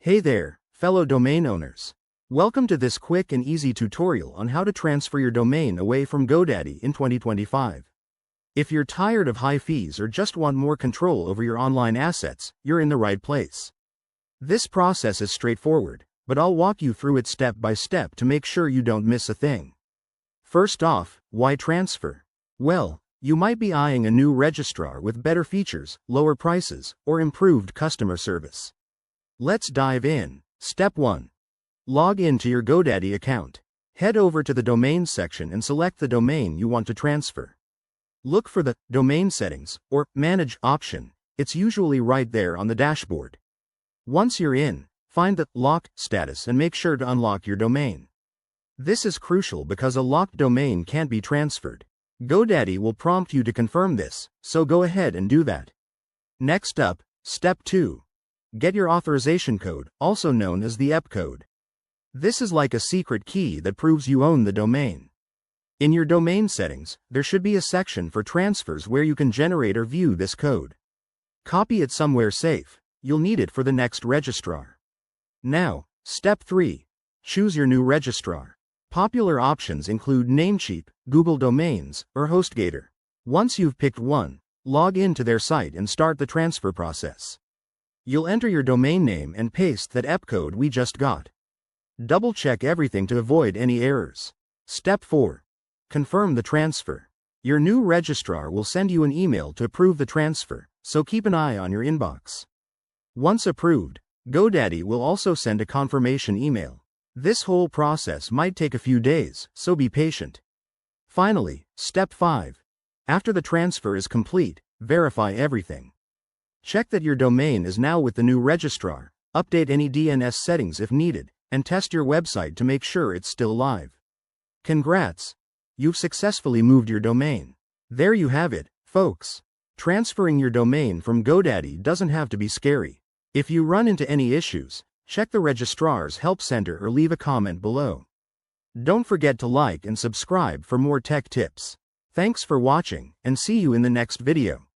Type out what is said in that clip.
Hey there, fellow domain owners. Welcome to this quick and easy tutorial on how to transfer your domain away from GoDaddy in 2025. If you're tired of high fees or just want more control over your online assets, you're in the right place. This process is straightforward, but I'll walk you through it step by step to make sure you don't miss a thing. First off, why transfer? Well, you might be eyeing a new registrar with better features, lower prices, or improved customer service. Let's dive in. Step 1. Log in to your GoDaddy account. Head over to the Domain section and select the domain you want to transfer. Look for the Domain Settings or Manage option. It's usually right there on the dashboard. Once you're in, find the Lock status and make sure to unlock your domain. This is crucial because a locked domain can't be transferred. GoDaddy will prompt you to confirm this, so go ahead and do that. Next up, Step 2. Get your authorization code, also known as the EP code. This is like a secret key that proves you own the domain. In your domain settings, there should be a section for transfers where you can generate or view this code. Copy it somewhere safe. You'll need it for the next registrar. Now, Step 3. Choose your new registrar. Popular options include Namecheap, Google Domains, or HostGator. Once you've picked one, log in to their site and start the transfer process. You'll enter your domain name and paste that EP code we just got. Double-check everything to avoid any errors. Step 4. Confirm the transfer. Your new registrar will send you an email to approve the transfer, so keep an eye on your inbox. Once approved, GoDaddy will also send a confirmation email. This whole process might take a few days, so be patient. Finally, Step 5. After the transfer is complete, verify everything. Check that your domain is now with the new registrar, update any DNS settings if needed, and test your website to make sure it's still live. Congrats! You've successfully moved your domain. There you have it, folks. Transferring your domain from GoDaddy doesn't have to be scary. If you run into any issues, check the registrar's help center or leave a comment below. Don't forget to like and subscribe for more tech tips. Thanks for watching, and see you in the next video.